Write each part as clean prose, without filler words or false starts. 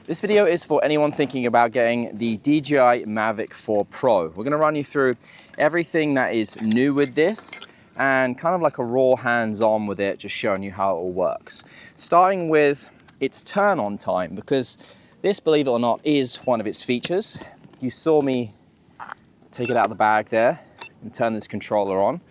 This video is for anyone thinking about getting the DJI Mavic 4 Pro. We're going to run you through everything that is new with this and kind of like a raw hands-on with it, just showing you how it all works. Starting with its turn-on time, because this, believe it or not, is one of its features. You saw me take it out of the bag there and turn this controller on,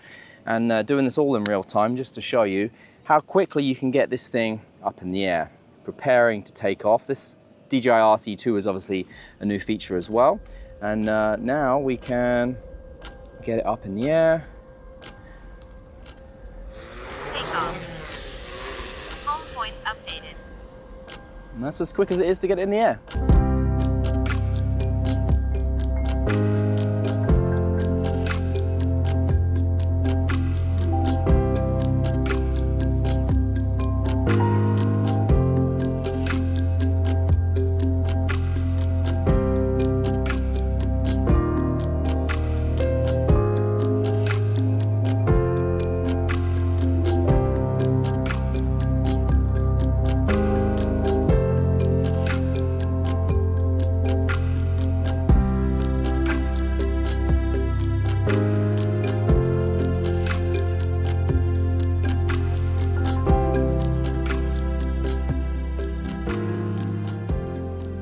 and doing this all in real time just to show you how quickly you can get this thing up in the air, preparing to take off. This DJI RC2 is obviously a new feature as well. And now we can get it up in the air. Take off. Home point updated. And that's as quick as it is to get it in the air.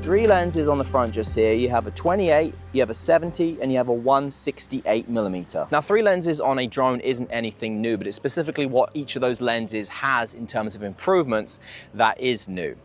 3 lenses on the front just here. You have a 28, you have a 70, and you have a 168mm. Now 3 lenses on a drone isn't anything new, but it's specifically what each of those lenses has in terms of improvements that is new.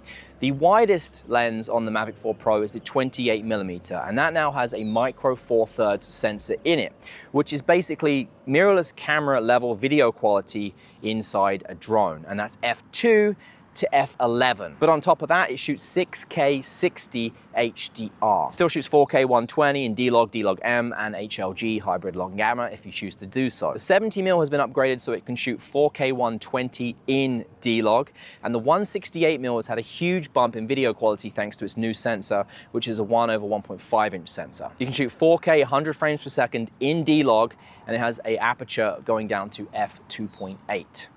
The widest lens on the Mavic 4 Pro is the 28mm, and that now has a micro 4/3 sensor in it, which is basically mirrorless camera level video quality inside a drone, and that's f2 to f11. But on top of that, it shoots 6K 60 HDR. Still shoots 4K 120 in D-Log, D-Log-M, and HLG hybrid long gamma if you choose to do so. The 70mm has been upgraded so it can shoot 4K 120 in D-Log, and the 168mm has had a huge bump in video quality thanks to its new sensor, which is a 1/1.5 inch sensor. You can shoot 4K 100 frames per second in D-Log, and it has an aperture going down to f2.8.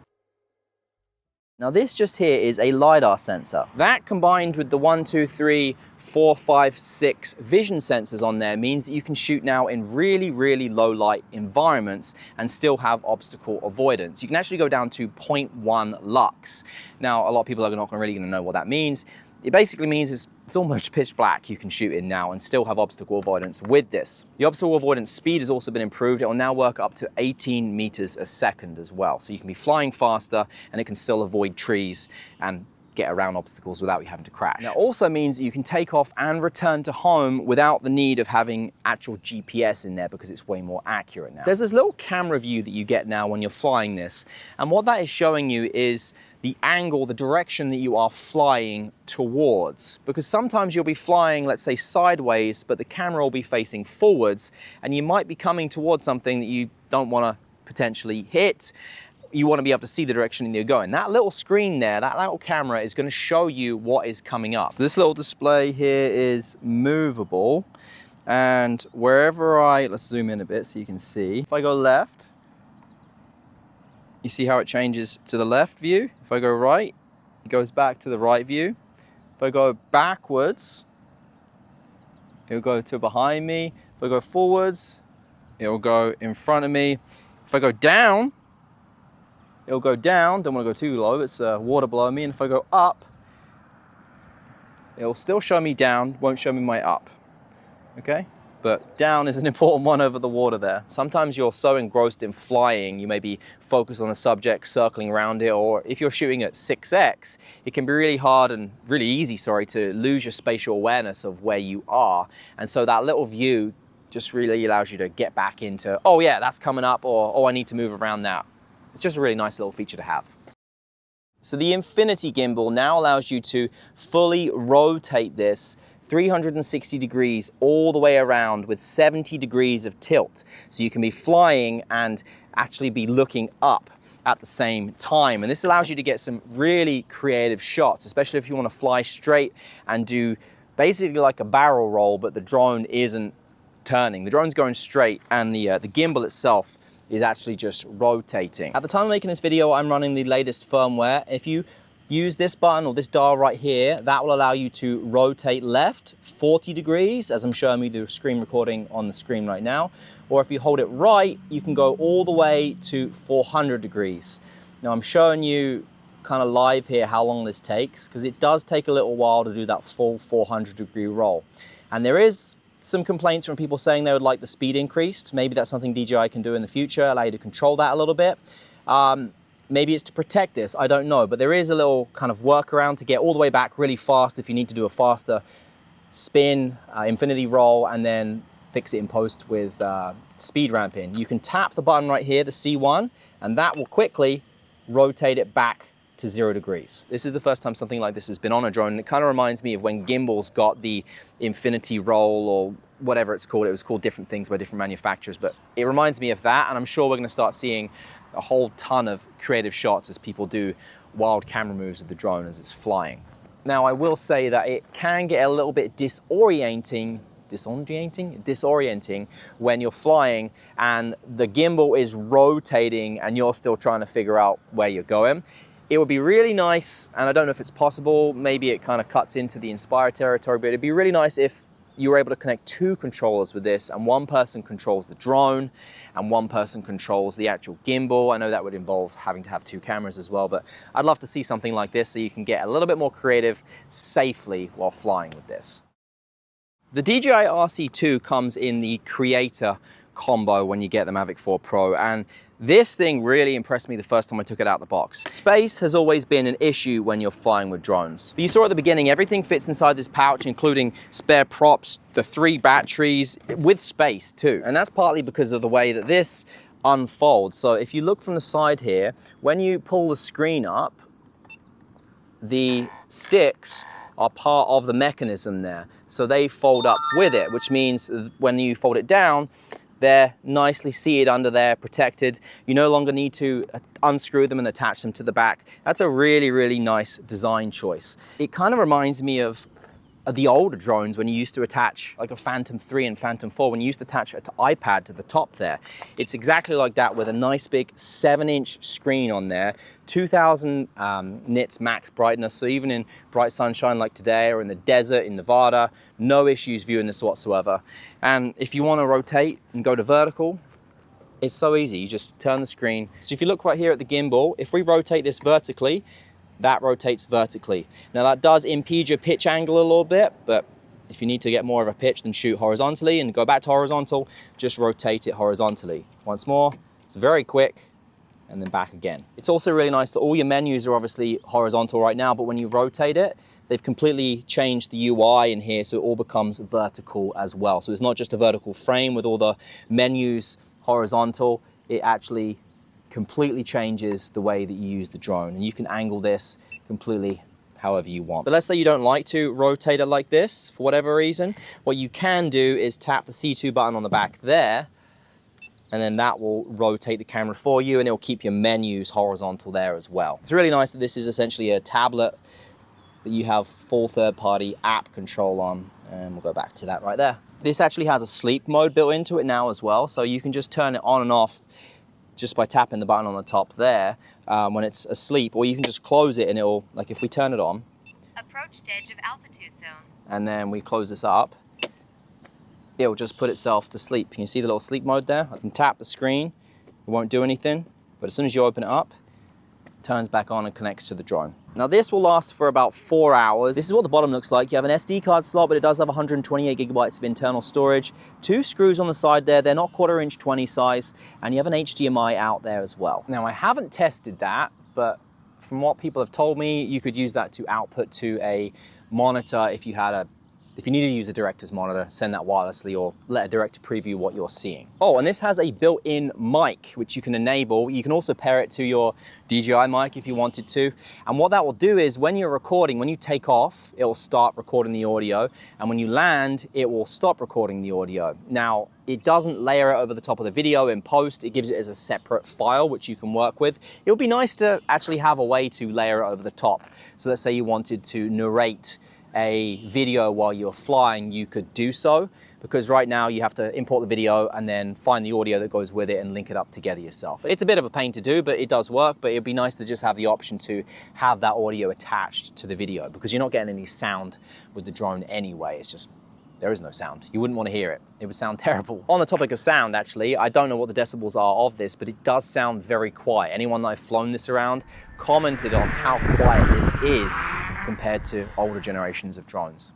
Now this just here is a LiDAR sensor. That combined with the 1, 2, 3, 4, 5, 6 vision sensors on there means that you can shoot now in really, really low light environments and still have obstacle avoidance. You can actually go down to 0.1 lux. Now a lot of people are not really going to know what that means. It basically means it's almost pitch black you can shoot in now and still have obstacle avoidance with this. The obstacle avoidance speed has also been improved. It will now work up to 18 meters a second as well. So you can be flying faster and it can still avoid trees and get around obstacles without you having to crash. Now, it also means that you can take off and return to home without the need of having actual GPS in there because it's way more accurate now. There's this little camera view that you get now when you're flying this, and what that is showing you is the angle, the direction that you are flying towards. Because sometimes you'll be flying, let's say sideways, but the camera will be facing forwards, and you might be coming towards something that you don't want to potentially hit. You want to be able to see the direction that you're going. That little screen there, that little camera is going to show you what is coming up. So this little display here is movable, and wherever let's zoom in a bit so you can see. If I go left, you see how it changes to the left view. If I go right, it goes back to the right view. If I go backwards, it'll go to behind me. If I go forwards, it'll go in front of me. If I go down, it'll go down. Don't want to go too low, it's water below me. And if I go up, it'll still show me down, won't show me my up. Okay? But down is an important one over the water there. Sometimes you're so engrossed in flying, you may be focused on a subject, circling around it, or if you're shooting at 6x, it can be really hard and really easy, to lose your spatial awareness of where you are. And so that little view just really allows you to get back into, oh yeah, that's coming up, or oh, I need to move around now. It's just a really nice little feature to have. So the Infinity gimbal now allows you to fully rotate this 360 degrees all the way around with 70 degrees of tilt. So you can be flying and actually be looking up at the same time. And this allows you to get some really creative shots, especially if you want to fly straight and do basically like a barrel roll, but the drone isn't turning. The drone's going straight, and the gimbal itself is actually just rotating. At the time of making this video, I'm running the latest firmware. If you use this button or this dial right here. That will allow you to rotate left 40 degrees, as I'm showing you the screen recording on the screen right now. Or if you hold it right, you can go all the way to 400 degrees. Now I'm showing you kind of live here how long this takes, because it does take a little while to do that full 400 degree roll. And there is some complaints from people saying they would like the speed increased. Maybe that's something DJI can do in the future, allow you to control that a little bit. Maybe it's to protect this, I don't know, but there is a little kind of workaround to get all the way back really fast if you need to do a faster spin, infinity roll, and then fix it in post with speed ramping. You can tap the button right here, the C1, and that will quickly rotate it back to 0 degrees. This is the first time something like this has been on a drone, and it kind of reminds me of when gimbals got the infinity roll or whatever it's called. It was called different things by different manufacturers, but it reminds me of that, and I'm sure we're going to start seeing a whole ton of creative shots as people do wild camera moves with the drone as it's flying. Now, I will say that it can get a little bit disorienting when you're flying and the gimbal is rotating and you're still trying to figure out where you're going. It would be really nice, and I don't know if it's possible, maybe it kind of cuts into the Inspire territory, but it'd be really nice if you were able to connect 2 controllers with this, and one person controls the drone and one person controls the actual gimbal. I know that would involve having to have 2 cameras as well, but I'd love to see something like this so you can get a little bit more creative safely while flying with this. The DJI RC2 comes in the Creator combo when you get the Mavic 4 Pro, and this thing really impressed me the first time I took it out of the box. Space has always been an issue when you're flying with drones. But you saw at the beginning, everything fits inside this pouch, including spare props, the 3 batteries, with space too. And that's partly because of the way that this unfolds. So if you look from the side here, when you pull the screen up, the sticks are part of the mechanism there. So they fold up with it, which means when you fold it down, they're nicely seated under there, protected. You no longer need to unscrew them and attach them to the back. That's a really, really nice design choice. It kind of reminds me of the older drones when you used to attach, like a Phantom 3 and Phantom 4, when you used to attach an iPad to the top there. It's exactly like that with a nice big 7-inch screen on there, 2000 nits max brightness, so even in bright sunshine like today or in the desert in Nevada, no issues viewing this whatsoever. And if you want to rotate and go to vertical, it's so easy. You just turn the screen. So if you look right here at the gimbal, if we rotate this vertically, that rotates vertically. Now that does impede your pitch angle a little bit, but if you need to get more of a pitch, then shoot horizontally and go back to horizontal, just rotate it horizontally. Once more, it's very quick, and then back again. It's also really nice that all your menus are obviously horizontal right now, but when you rotate it, they've completely changed the UI in here so it all becomes vertical as well. So it's not just a vertical frame with all the menus horizontal, it actually completely changes the way that you use the drone, and you can angle this completely however you want. But let's say you don't like to rotate it like this for whatever reason. What you can do is tap the C2 button on the back there, and then that will rotate the camera for you, and it will keep your menus horizontal there as well. It's really nice that this is essentially a tablet that you have full third-party app control on, and we'll go back to that right there. This actually has a sleep mode built into it now as well, so you can just turn it on and off just by tapping the button on the top there when it's asleep, or you can just close it and it'll, like if we turn it on. Approached edge of altitude zone. And then we close this up, it'll just put itself to sleep. You can see the little sleep mode there. I can tap the screen, it won't do anything, but as soon as you open it up, it turns back on and connects to the drone. Now this will last for about 4 hours. This is what the bottom looks like. You have an SD card slot, but it does have 128 gigabytes of internal storage. 2 screws on the side there. They're not 1/4 inch 20 size. And you have an HDMI out there as well. Now I haven't tested that, but from what people have told me, you could use that to output to a monitor if you needed to use a director's monitor, send that wirelessly or let a director preview what you're seeing. Oh, and this has a built-in mic, which you can enable. You can also pair it to your DJI mic if you wanted to. And what that will do is when you're recording, when you take off, it will start recording the audio. And when you land, it will stop recording the audio. Now, it doesn't layer it over the top of the video in post. It gives it as a separate file, which you can work with. It would be nice to actually have a way to layer it over the top. So let's say you wanted to narrate a video while you're flying, you could do so, because right now you have to import the video and then find the audio that goes with it and link it up together yourself. It's a bit of a pain to do, but it does work. But it'd be nice to just have the option to have that audio attached to the video, because you're not getting any sound with the drone anyway. It's just, there is no sound. You wouldn't want to hear it. It would sound terrible. On the topic of sound, actually, I don't know what the decibels are of this, but it does sound very quiet. Anyone that I've flown this around commented on how quiet this is compared to older generations of drones.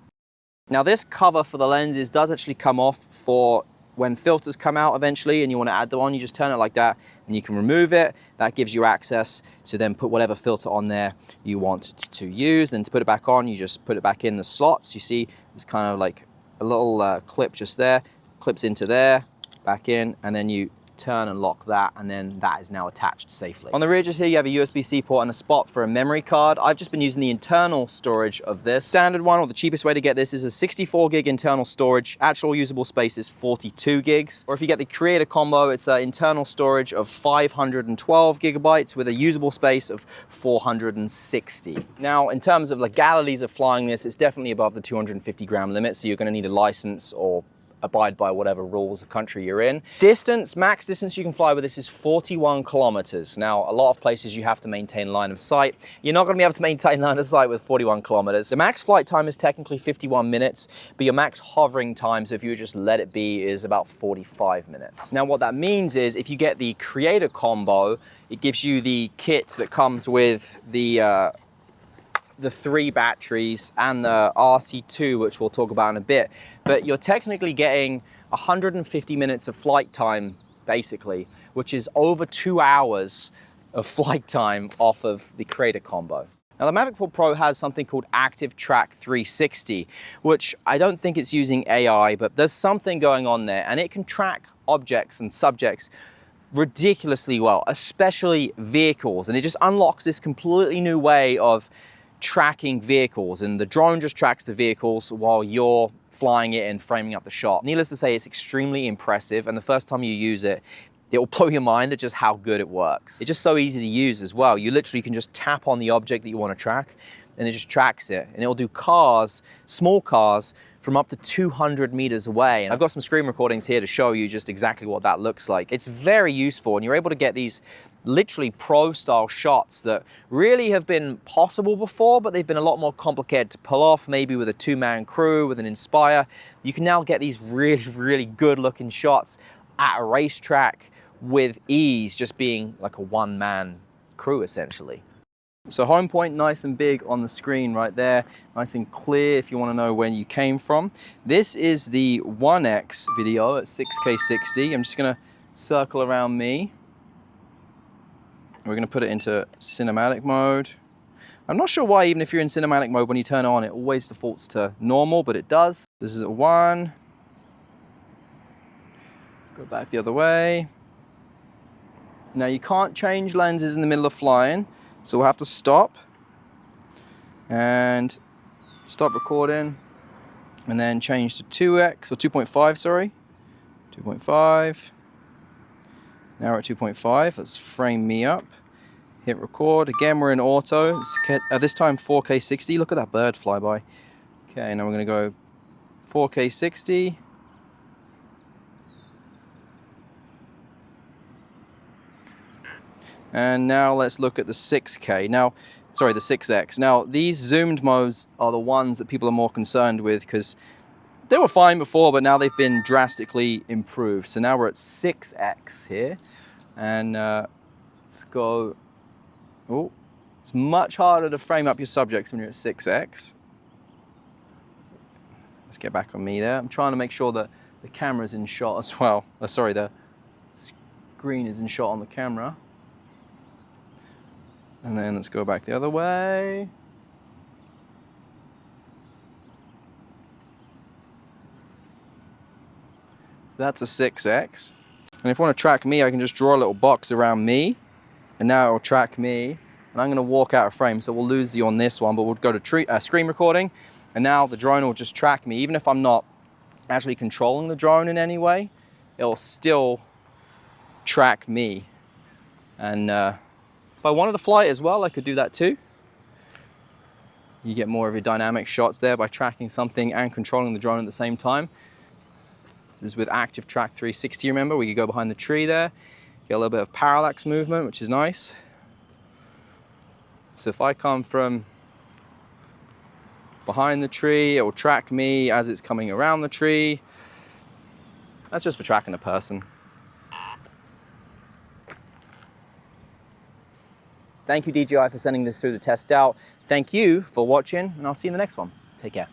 Now, this cover for the lenses does actually come off for when filters come out eventually and you want to add them on. You just turn it like that and you can remove it. That gives you access to then put whatever filter on there you want to use. Then to put it back on, you just put it back in the slots. You see, it's kind of like a little clip just there, clips into there, back in, and then you turn and lock that, and then that is now attached safely. On the rear just here, you have a USB-C port and a spot for a memory card. I've just been using the internal storage of this. Standard one, or the cheapest way to get this, is a 64 gig internal storage. Actual usable space is 42 gigs. Or if you get the Creator Combo, it's an internal storage of 512 gigabytes with a usable space of 460. Now, in terms of legalities of flying this, it's definitely above the 250 gram limit, so you're gonna need a license or abide by whatever rules the country you're in. Distance, max distance you can fly with this is 41 kilometers. Now, a lot of places you have to maintain line of sight. You're not gonna be able to maintain line of sight with 41 kilometers. The max flight time is technically 51 minutes, but your max hovering time, so if you just let it be, is about 45 minutes. Now, what that means is if you get the Creator Combo, it gives you the kit that comes with the 3 batteries and the RC2, which we'll talk about in a bit, but you're technically getting 150 minutes of flight time, basically, which is over 2 hours of flight time off of the Creator Combo. Now, the Mavic 4 Pro has something called Active Track 360, which I don't think it's using AI, but there's something going on there, and it can track objects and subjects ridiculously well, especially vehicles, and it just unlocks this completely new way of tracking vehicles, and the drone just tracks the vehicles while you're flying it and framing up the shot. Needless to say, it's extremely impressive, and the first time you use it, it will blow your mind at just how good it works. It's just so easy to use as well. You literally can just tap on the object that you want to track, and it just tracks it, and it'll do cars, small cars, from up to 200 meters away. And I've got some screen recordings here to show you just exactly what that looks like. It's very useful, and you're able to get these literally pro style shots that really have been possible before, but they've been a lot more complicated to pull off, maybe with a 2-man crew, with an Inspire. You can now get these really, really good looking shots at a racetrack with ease, just being like a 1-man crew essentially. So home point, nice and big on the screen right there, nice and clear if you want to know where you came from. This is the 1X video at 6K 60. I'm just going to circle around me. We're going to put it into cinematic mode. I'm not sure why, even if you're in cinematic mode, when you turn it on, it always defaults to normal, but it does. This is at 1. Go back the other way. Now, you can't change lenses in the middle of flying, so we'll have to stop and stop recording and then change to 2X, or 2.5, sorry. 2.5. Now we're at 2.5. Let's frame me up. Hit record. Again, we're in auto. This time 4K 60. Look at that bird fly by. Okay, now we're going to go 4K 60. And now let's look at the 6K. Now, sorry, the 6X. Now, these zoomed modes are the ones that people are more concerned with because they were fine before, but now they've been drastically improved. So now we're at 6X here. And let's go. Oh, it's much harder to frame up your subjects when you're at 6X. Let's get back on me there. I'm trying to make sure that the camera's in shot as well. Sorry, the screen is in shot on the camera. And then let's go back the other way. So that's a 6X. And if I want to track me, I can just draw a little box around me. And now it will track me. And I'm going to walk out of frame, so we'll lose you on this one, but we'll go to screen recording. And now the drone will just track me. Even if I'm not actually controlling the drone in any way, it'll still track me. And if I wanted to fly it as well, I could do that too. You get more of your dynamic shots there by tracking something and controlling the drone at the same time. This is with active track 360, remember? We could go behind the tree there, get a little bit of parallax movement, which is nice. So if I come from behind the tree, it will track me as it's coming around the tree. That's just for tracking a person. Thank you, DJI, for sending this through the test out. Thank you for watching, and I'll see you in the next one. Take care.